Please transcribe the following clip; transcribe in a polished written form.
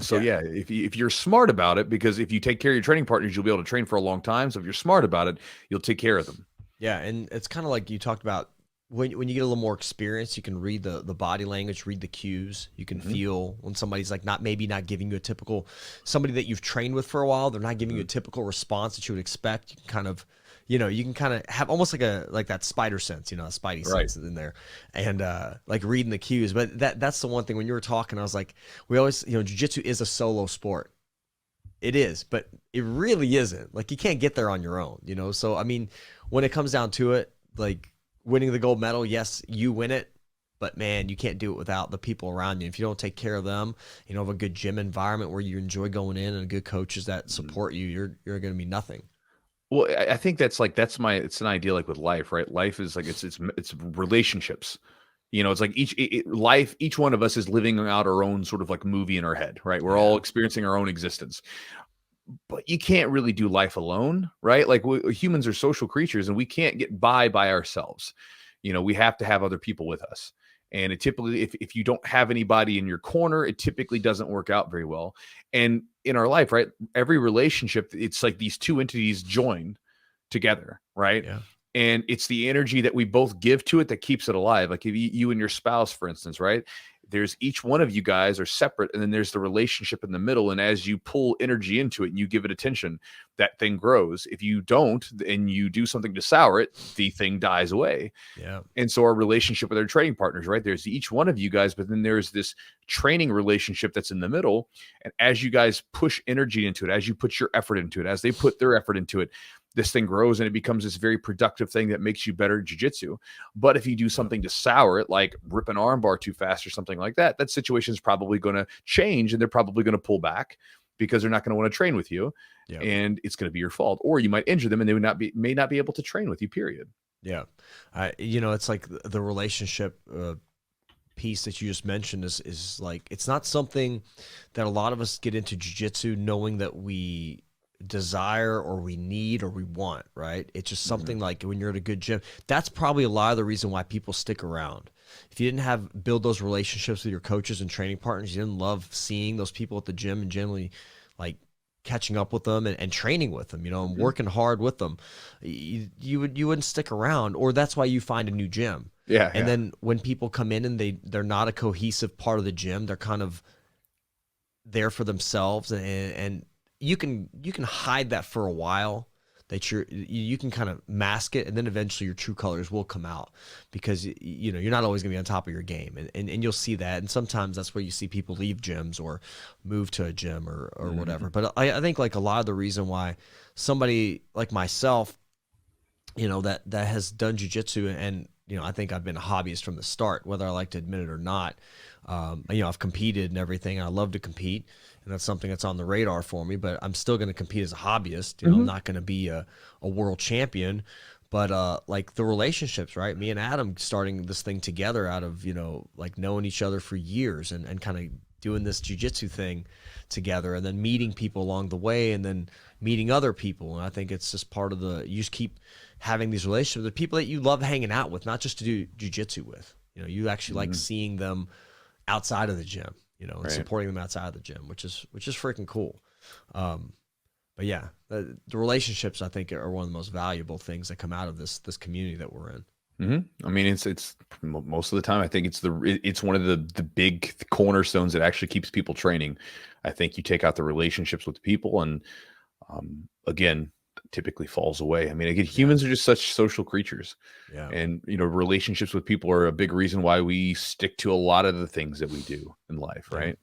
So yeah, if you're smart about it, because if you take care of your training partners, you'll be able to train for a long time. So if you're smart about it, you'll take care of them. Yeah, and it's kind of like you talked about when you get a little more experience, you can read the body language, read the cues. You can Hmm. feel when somebody's like maybe not giving you a typical somebody that you've trained with for a while, they're not giving you a Hmm. typical response that you would expect. You can kind of you can kind of have almost like that spider sense, a spidey Right. sense in there, and like reading the cues. But that's the one thing when you were talking, I was like, we always jiu-jitsu is a solo sport. It is, but it really isn't. Like you can't get there on your own. So I mean, when it comes down to it, like winning the gold medal, yes, you win it, but man, you can't do it without the people around you. If you don't take care of them, have a good gym environment where you enjoy going in and good coaches that Mhm. support you, you're going to be nothing. Well, I think it's an idea like with life, right? Life is like it's relationships. It's like each one of us is living out our own sort of like movie in our head, right? We're all Yeah. experiencing our own existence. But you can't really do life alone, right? Like humans are social creatures and we can't get by ourselves. We have to have other people with us. And it typically, if you don't have anybody in your corner, it typically doesn't work out very well. And in our life, right, every relationship, it's like these two entities join together, right? Yeah. And it's the energy that we both give to it that keeps it alive. Like if you and your spouse, for instance, right? There's each one of you guys are separate, and then there's the relationship in the middle. And as you pull energy into it and you give it attention, that thing grows. If you don't, and you do something to sour it, the thing dies away. Yeah. And so our relationship with our training partners, right? There's each one of you guys, but then there's this training relationship that's in the middle. And as you guys push energy into it, as you put your effort into it, as they put their effort into it, this thing grows and it becomes this very productive thing that makes you better at jiu-jitsu. But if you do Yep. something to sour it, like rip an armbar too fast or something like that, that situation is probably going to change and they're probably going to pull back because they're not going to want to train with you. Yep. And it's going to be your fault. Or you might injure them and they may not be able to train with you, period. Yeah. It's like the relationship piece that you just mentioned is like it's not something that a lot of us get into jiu-jitsu knowing that we desire or we need or we want, right? It's just Mhm. something like when you're at a good gym. That's probably a lot of the reason why people stick around. If you didn't build those relationships with your coaches and training partners, you didn't love seeing those people at the gym and generally like catching up with them and training with them, and Mhm. working hard with them, you wouldn't stick around, or that's why you find a new gym. Yeah, And yeah. then when people come in and they're not a cohesive part of the gym, they're kind of there for themselves, and you can hide that for a while, that you can kind of mask it, and then eventually your true colors will come out, because you're not always going to be on top of your game, and you'll see that, and sometimes that's where you see people leave gyms or move to a gym or Mhm. whatever. But I think like a lot of the reason why somebody like myself, that has done jujitsu, and I think I've been a hobbyist from the start, whether I like to admit it or not. I've competed and everything, and I love to compete, and that's something that's on the radar for me. But I'm still going to compete as a hobbyist. I'm Mhm. not going to be a world champion. But like the relationships, right? Me and Adam starting this thing together out of like knowing each other for years, and kind of doing this jujitsu thing together, and then meeting people along the way, and then meeting other people. And I think it's just part of you just keep having these relationships with people that you love hanging out with, not just to do jujitsu with. You actually like Mhm. seeing them outside of the gym, and Right. supporting them outside of the gym, which is freaking cool. Um, but yeah, the relationships I think are one of the most valuable things that come out of this community that we're in. I mean, it's most of the time. I think it's one of the big cornerstones that actually keeps people training. I think you take out the relationships with the people, and again, typically falls away. I mean, again, Yeah, humans are just such social creatures, yeah, and relationships with people are a big reason why we stick to a lot of the things that we do in life, yeah. right?